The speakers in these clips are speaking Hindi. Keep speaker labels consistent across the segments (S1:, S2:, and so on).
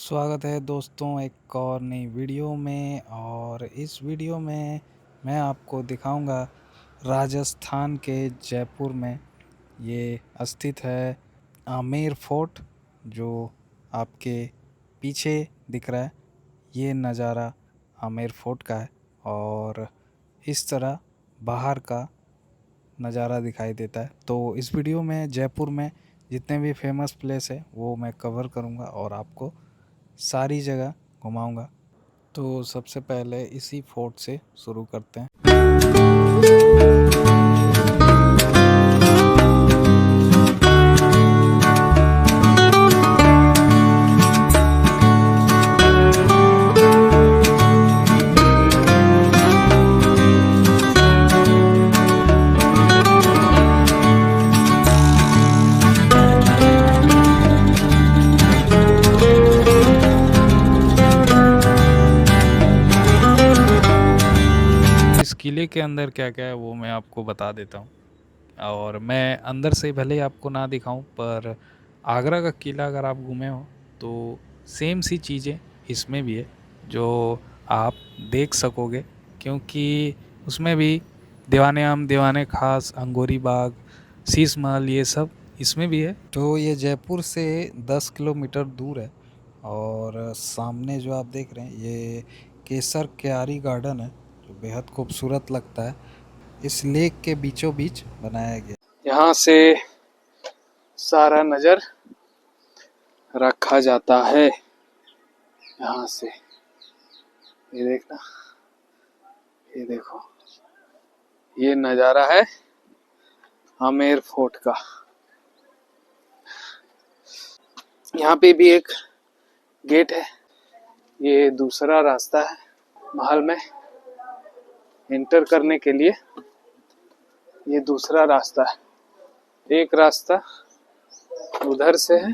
S1: स्वागत है दोस्तों एक और नई वीडियो में। और इस वीडियो में मैं आपको दिखाऊंगा राजस्थान के जयपुर में ये स्थित है आमेर फोर्ट, जो आपके पीछे दिख रहा है। ये नज़ारा आमेर फोर्ट का है और इस तरह बाहर का नज़ारा दिखाई देता है। तो इस वीडियो में जयपुर में जितने भी फेमस प्लेस है वो मैं कवर करूँगा और आपको सारी जगह घुमाऊंगा। तो सबसे पहले इसी फोर्ट से शुरू करते हैं। इस किले के अंदर क्या क्या है वो मैं आपको बता देता हूँ। और मैं अंदर से भले ही आपको ना दिखाऊं, पर आगरा का किला अगर आप घूमे हो तो सेम सी चीज़ें इसमें भी है जो आप देख सकोगे, क्योंकि उसमें भी दीवाने आम, दीवाने खास, अंगूरी बाग, शीश महल, ये सब इसमें भी है। तो ये जयपुर से 10 किलोमीटर दूर है। और सामने जो आप देख रहे हैं ये केसर क्यारी गार्डन है, जो बेहद खूबसूरत लगता है। इस लेक के बीचों बीच बनाया गया। यहाँ से सारा नज़र रखा जाता है। यहाँ से ये देखना, ये देखो, ये नज़ारा है आमेर फोर्ट का। यहाँ पे भी एक गेट है। ये दूसरा रास्ता है महल में एंटर करने के लिए। ये दूसरा रास्ता है। एक रास्ता उधर से है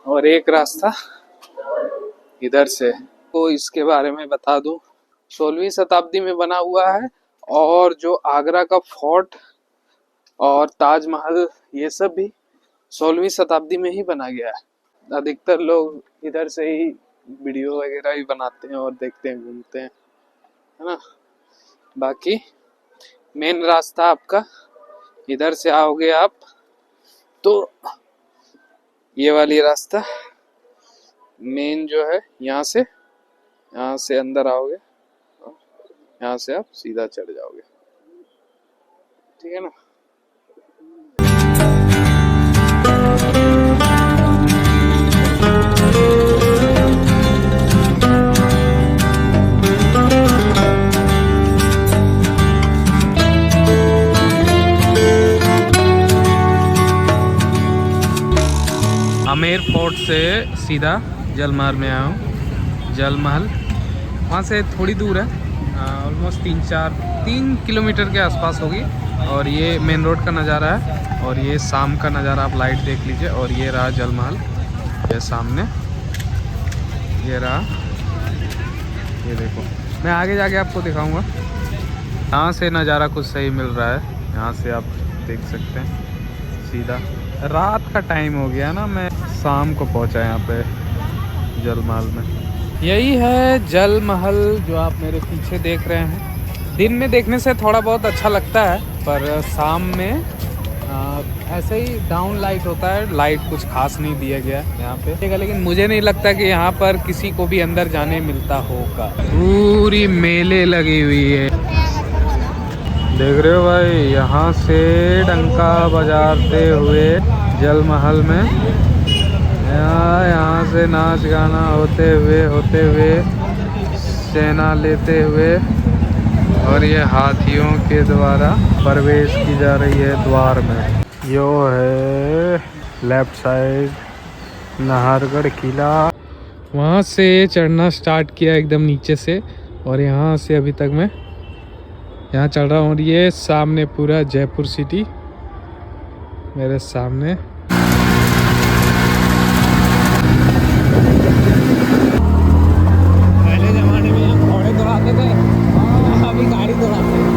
S1: और एक रास्ता इधर से है। तो इसके बारे में बता दूं, 16वीं शताब्दी में बना हुआ है। और जो आगरा का फोर्ट और ताजमहल, ये सब भी 16वीं शताब्दी में ही बना गया है। अधिकतर लोग इधर से ही वीडियो वगैरह ही बनाते हैं और देखते हैं, घूमते हैं, है ना। बाकी मेन रास्ता आपका इधर से आओगे आप तो ये वाली रास्ता मेन जो है, यहाँ से अंदर आओगे, यहाँ से आप सीधा चढ़ जाओगे, ठीक है ना। आमेर फोर्ट से सीधा जल महल में आया हूँ। जल महल वहाँ से थोड़ी दूर है, ऑलमोस्ट 3 किलोमीटर के आसपास होगी। और ये मेन रोड का नज़ारा है और ये शाम का नज़ारा, आप लाइट देख लीजिए। और ये रहा जल महल, ये सामने ये रहा, ये देखो। मैं आगे जाके आपको दिखाऊंगा। यहाँ से नज़ारा कुछ सही मिल रहा है, यहाँ से आप देख सकते हैं सीधा। रात का टाइम हो गया ना, मैं शाम को पहुंचा यहाँ पे जल महल में। यही है जल महल जो आप मेरे पीछे देख रहे हैं। दिन में देखने से थोड़ा बहुत अच्छा लगता है, पर शाम में ऐसे ही डाउन लाइट होता है। लाइट कुछ खास नहीं दिया गया यहाँ पे, लेकिन मुझे नहीं लगता कि यहाँ पर किसी को भी अंदर जाने मिलता होगा। पूरी मेले लगी हुई है, देख रहे हो भाई। यहाँ से डंका बजाते हुए जल महल में, यहाँ से नाच गाना होते हुए सेना लेते हुए, और ये हाथियों के द्वारा प्रवेश की जा रही है द्वार में। यो है लेफ्ट साइड नाहरगढ़ किला। वहाँ से चढ़ना स्टार्ट किया एकदम नीचे से, और यहाँ से अभी तक मैं यहाँ चढ़ रहा हूँ। और ये सामने पूरा जयपुर सिटी मेरे सामने। पहले जमाने में यहाँ घोड़े दौड़ाते थे, अभी गाड़ी दौड़ाते हैं।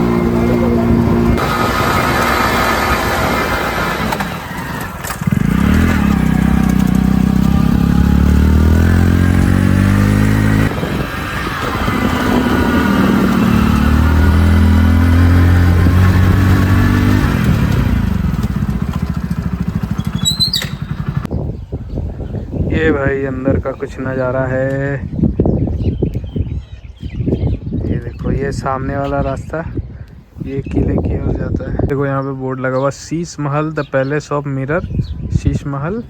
S1: ये भाई अंदर का कुछ नज़ारा है। ये देखो, ये सामने वाला रास्ता ये किले की ओर जाता है। देखो यहाँ पे बोर्ड लगा हुआ, Sheesh Mahal the palace of mirror, Sheesh Mahal,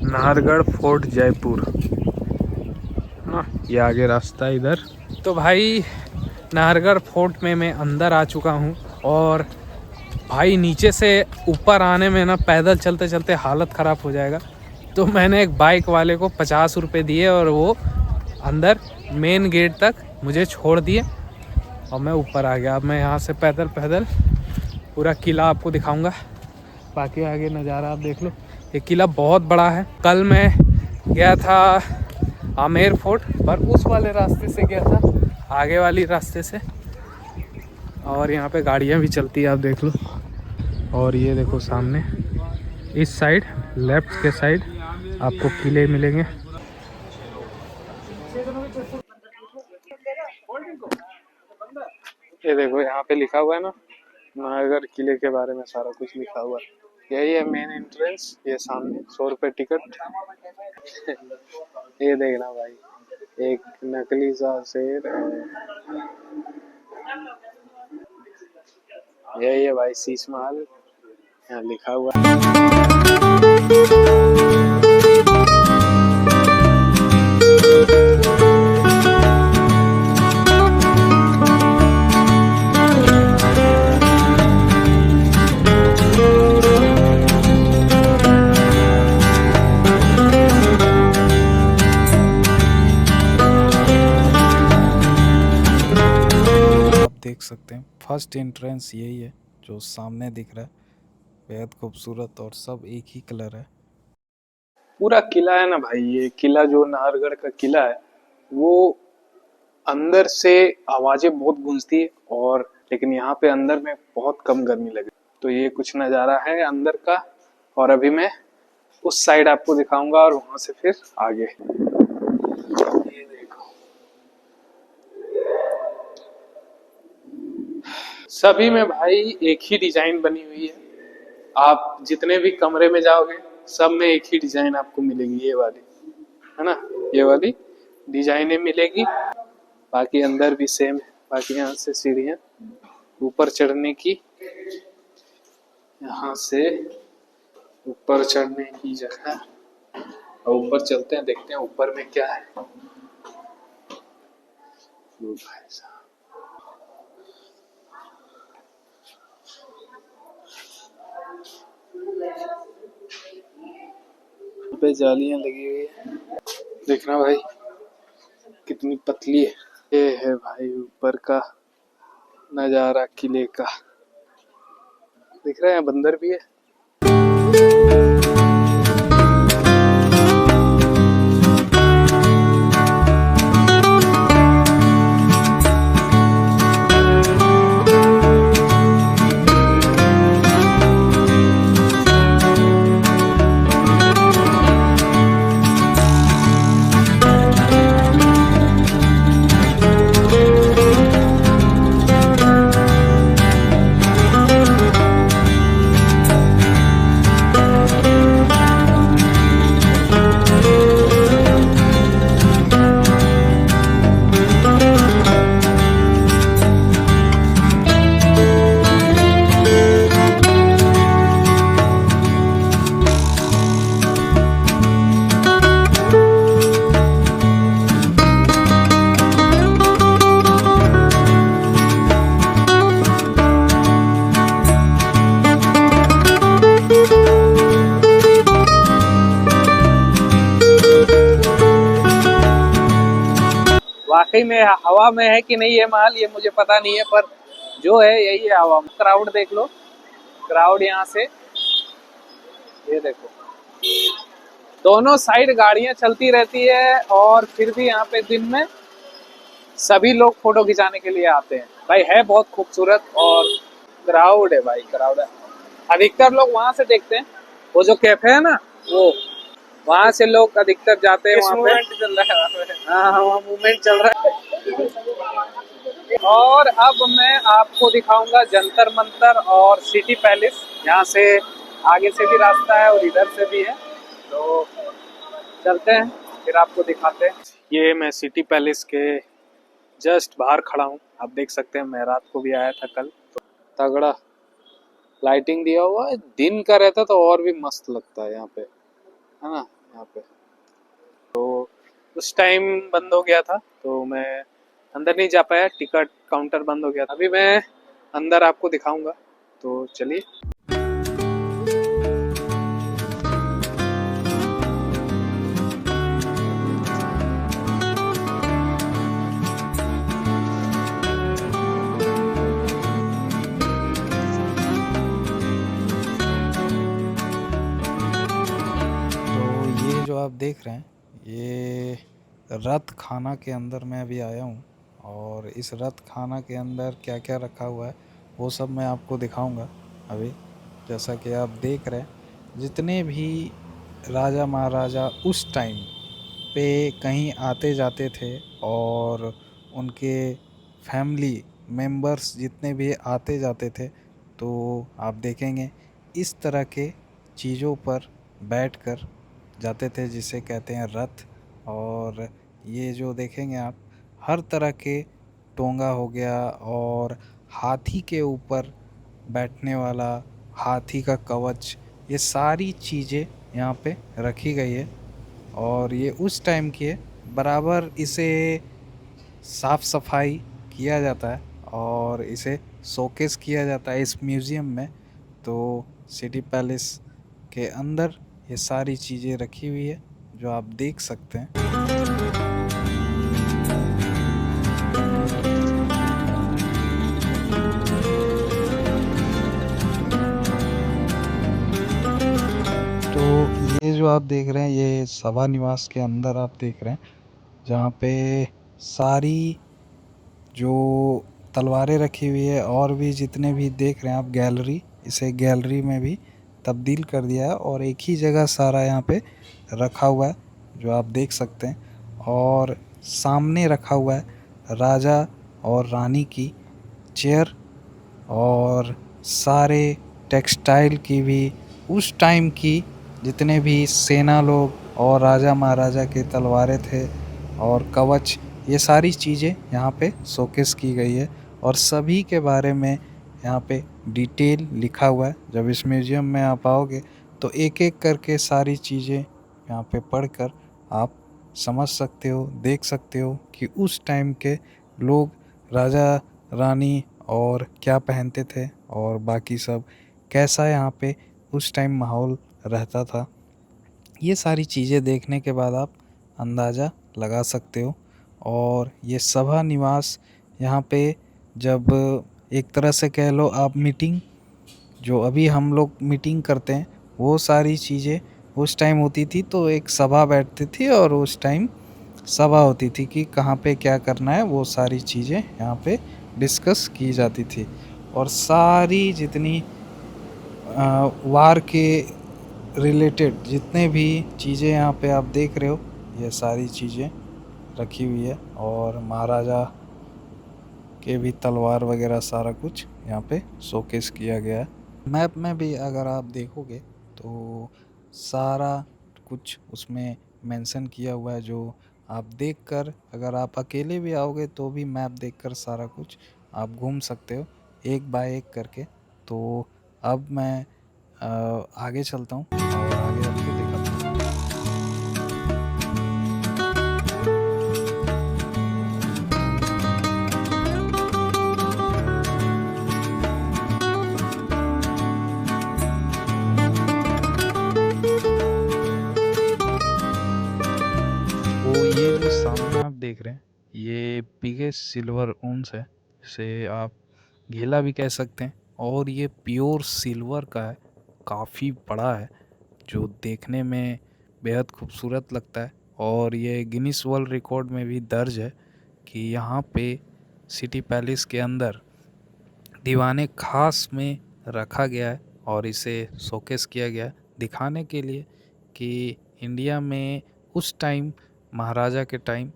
S1: Nahargarh fort Jaipur. हाँ, ये आगे रास्ता है इधर। तो भाई नाहरगढ़ फोर्ट में मैं अंदर आ चुका हूँ। और भाई नीचे से ऊपर आने में ना पैदल चलते चलते हालत ख़राब हो जाएगा। तो मैंने एक बाइक वाले को 50 रुपये दिए और वो अंदर मेन गेट तक मुझे छोड़ दिए और मैं ऊपर आ गया। अब मैं यहाँ से पैदल पैदल पूरा किला आपको दिखाऊंगा। बाकी आगे नज़ारा आप देख लो। ये किला बहुत बड़ा है। कल मैं गया था आमेर फोर्ट पर उस वाले रास्ते से गया था, आगे वाली रास्ते से। और यहाँ पे गाड़ियाँ भी चलती है, आप देख लो। और ये देखो सामने इस साइड लेफ्ट के साइड आपको किले मिलेंगे। ये देखो यहाँ पे लिखा हुआ है ना, नाहरगढ़ किले के बारे में सारा कुछ लिखा हुआ है। यही है मेन एंट्रेंस। ये सामने 100 रुपये टिकट। ये देखना भाई, एक नकली सा शेर है। यही है भाई शीश महल, यहाँ लिखा हुआ है।
S2: देख सकते हैं फर्स्ट एंट्रेंस यही है जो सामने दिख रहा है, बेहद खूबसूरत और सब एक ही कलर है।
S1: पूरा किला है ना भाई, ये किला जो नाहरगढ़ का किला है वो अंदर से आवाजें बहुत गूंजती है और लेकिन यहाँ पे अंदर में बहुत कम गर्मी लगे। तो ये कुछ नज़ारा है अंदर का। और अभी मैं उस साइड आपको दिखाऊंगा और वहां से फिर आगे। ये देखो, सभी में भाई एक ही डिजाइन बनी हुई है। आप जितने भी कमरे में जाओगे सब में एक ही डिजाइन आपको मिलेगी, ये वाली है ना, ये वाली डिजाइनें मिलेगी। बाकी अंदर भी सेम है। बाकी यहाँ से सीढ़ियाँ ऊपर चढ़ने की, यहाँ से ऊपर चढ़ने की जगह। और ऊपर चलते हैं, देखते हैं ऊपर में क्या है। भाई साहब, पे जालियां लगी हुई है, देखना भाई कितनी पतली है। ये है भाई ऊपर का नजारा किले का, दिख रहा है, बंदर भी है। वाकई में हवा में है कि नहीं ये महल, ये मुझे पता नहीं है, पर जो है यही है हवा में। क्राउड देख लो, क्राउड यहाँ से, ये देखो दोनों साइड गाड़ियां चलती रहती है। और फिर भी यहाँ पे दिन में सभी लोग फोटो खिंचाने के लिए आते हैं। भाई है बहुत खूबसूरत और क्राउड है भाई, क्राउड है। अधिकतर लोग वहां से देखते हैं, वो जो कैफे है ना, वो वहां से लोग अधिकतर जाते हैं। वहाँ पे चल रहा है, हाँ वहाँ मूवमेंट चल रहा है। और अब मैं आपको दिखाऊंगा जंतर मंतर और सिटी पैलेस। यहाँ से आगे से भी रास्ता है और इधर से भी है। तो चलते हैं फिर आपको दिखाते हैं। ये मैं सिटी पैलेस के जस्ट बाहर खड़ा हूँ, आप देख सकते हैं। मैं रात को भी आया था कल, तो तगड़ा लाइटिंग दिया हुआ है। दिन का रहता तो और भी मस्त लगता है यहाँ पे, है ना। यहाँ पे तो उस टाइम बंद हो गया था तो मैं अंदर नहीं जा पाया, टिकट काउंटर बंद हो गया था। अभी मैं अंदर आपको दिखाऊंगा, तो चलिए।
S2: तो ये जो आप देख रहे हैं, ये रथ खाना के अंदर मैं अभी आया हूँ, और इस रथ खाना के अंदर क्या क्या रखा हुआ है वो सब मैं आपको दिखाऊंगा अभी। जैसा कि आप देख रहे हैं, जितने भी राजा महाराजा उस टाइम पे कहीं आते जाते थे, और उनके फैमिली मेंबर्स जितने भी आते जाते थे, तो आप देखेंगे इस तरह के चीज़ों पर बैठकर जाते थे, जिसे कहते हैं रथ। और ये जो देखेंगे आप, हर तरह के टोंगा हो गया, और हाथी के ऊपर बैठने वाला हाथी का कवच, ये सारी चीज़ें यहाँ पे रखी गई है। और ये उस टाइम की है, बराबर इसे साफ सफाई किया जाता है और इसे शोकेस किया जाता है इस म्यूज़ियम में। तो सिटी पैलेस के अंदर ये सारी चीज़ें रखी हुई है जो आप देख सकते हैं। तो ये जो आप देख रहे हैं, ये सभा निवास के अंदर आप देख रहे हैं, जहाँ पे सारी जो तलवारें रखी हुई है, और भी जितने भी देख रहे हैं आप गैलरी, इसे गैलरी में भी तब्दील कर दिया है, और एक ही जगह सारा यहाँ पे रखा हुआ है जो आप देख सकते हैं। और सामने रखा हुआ है राजा और रानी की चेयर, और सारे टेक्सटाइल की भी उस टाइम की जितने भी सेना लोग और राजा महाराजा के तलवारें थे और कवच, ये सारी चीज़ें यहाँ पे शोकेस की गई है। और सभी के बारे में यहाँ पे डिटेल लिखा हुआ है। जब इस म्यूज़ियम में आप आओगे तो एक एक करके सारी चीज़ें यहाँ पे पढ़कर आप समझ सकते हो, देख सकते हो कि उस टाइम के लोग, राजा रानी, और क्या पहनते थे, और बाकी सब कैसा यहाँ पे उस टाइम माहौल रहता था। ये सारी चीज़ें देखने के बाद आप अंदाज़ा लगा सकते हो। और ये सभा निवास, यहाँ पे जब एक तरह से कह लो आप मीटिंग, जो अभी हम लोग मीटिंग करते हैं, वो सारी चीज़ें उस टाइम होती थी। तो एक सभा बैठती थी और उस टाइम सभा होती थी कि कहाँ पे क्या करना है, वो सारी चीज़ें यहाँ पे डिस्कस की जाती थी। और सारी जितनी वार के रिलेटेड जितने भी चीज़ें यहाँ पे आप देख रहे हो, ये सारी चीज़ें रखी हुई है। और महाराजा के भी तलवार वगैरह सारा कुछ यहाँ पे शोकेस किया गया है। मैप में भी अगर आप देखोगे तो सारा कुछ उसमें मेंशन किया हुआ है, जो आप देखकर, अगर आप अकेले भी आओगे तो भी मैप देखकर सारा कुछ आप घूम सकते हो एक बाय एक करके। तो अब मैं आगे चलता हूँ और आगे आपको दिखाता हूँ। तो ये जो सामने आप देख रहे हैं, ये बिगेस्ट सिल्वर ऊंस है, इसे आप घेला भी कह सकते हैं। और ये प्योर सिल्वर का है, काफ़ी बड़ा है, जो देखने में बेहद खूबसूरत लगता है। और ये गिनीज वर्ल्ड रिकॉर्ड में भी दर्ज है कि यहाँ पे सिटी पैलेस के अंदर दीवाने खास में रखा गया है, और इसे शोकेस किया गया है दिखाने के लिए कि इंडिया में उस टाइम, महाराजा के टाइम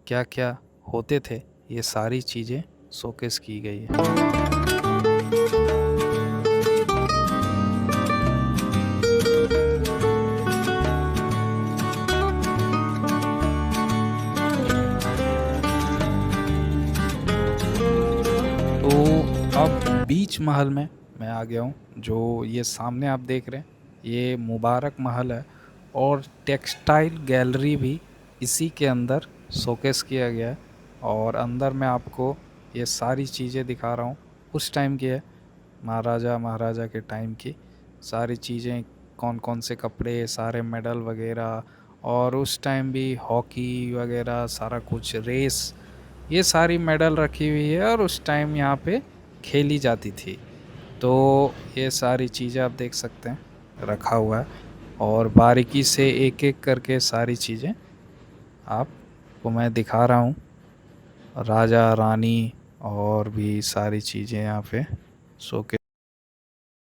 S2: क्या क्या होते थे। ये सारी चीज़ें शोकेस की गई है। बीच महल में मैं आ गया हूँ। जो ये सामने आप देख रहे हैं ये मुबारक महल है और टेक्सटाइल गैलरी भी इसी के अंदर शोकेस किया गया है। और अंदर मैं आपको ये सारी चीज़ें दिखा रहा हूँ, उस टाइम की है, महाराजा के टाइम की सारी चीज़ें, कौन कौन से कपड़े, सारे मेडल वगैरह, और उस टाइम भी हॉकी वगैरह सारा कुछ, रेस, ये सारी मेडल रखी हुई है और उस टाइम यहाँ पे खेली जाती थी। तो ये सारी चीज़ें आप देख सकते हैं रखा हुआ है और बारीकी से एक एक करके सारी चीज़ें आपको मैं दिखा रहा हूँ। राजा रानी और भी सारी चीज़ें यहाँ पे शोकेस।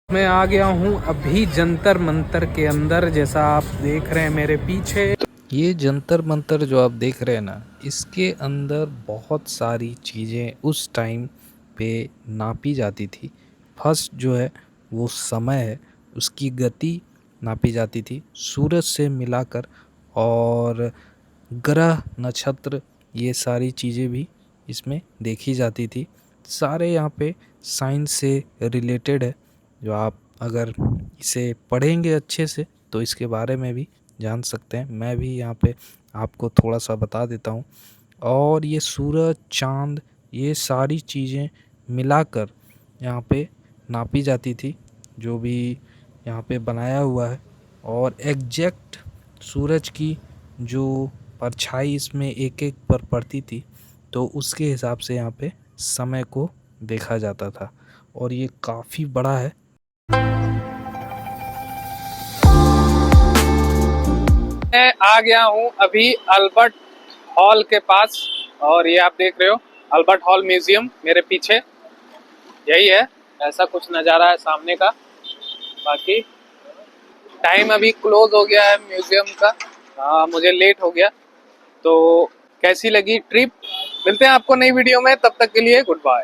S1: मैं आ गया हूँ अभी जंतर मंतर के अंदर, जैसा आप देख रहे हैं मेरे पीछे।
S2: ये जंतर मंतर जो आप देख रहे हैं ना, इसके अंदर बहुत सारी चीज़ें उस टाइम पे नापी जाती थी। फर्स्ट जो है वो समय है, उसकी गति नापी जाती थी सूरज से मिलाकर, और ग्रह नक्षत्र ये सारी चीज़ें भी इसमें देखी जाती थी। सारे यहाँ पे साइंस से रिलेटेड है, जो आप अगर इसे पढ़ेंगे अच्छे से तो इसके बारे में भी जान सकते हैं। मैं भी यहाँ पे आपको थोड़ा सा बता देता हूँ। और ये सूरज, चाँद, ये सारी चीज़ें मिलाकर यहाँ पे नापी जाती थी, जो भी यहाँ पे बनाया हुआ है। और एग्जैक्ट सूरज की जो परछाई इसमें एक एक पर पड़ती थी, तो उसके हिसाब से यहाँ पे समय को देखा जाता था। और ये काफ़ी बड़ा है।
S1: मैं आ गया हूँ अभी अल्बर्ट हॉल के पास, और ये आप देख रहे हो अल्बर्ट हॉल म्यूजियम मेरे पीछे, यही है। ऐसा कुछ नज़ारा है सामने का। बाकी टाइम अभी क्लोज हो गया है म्यूजियम का, मुझे लेट हो गया। तो कैसी लगी ट्रिप, मिलते हैं आपको नई वीडियो में, तब तक के लिए गुड बाय।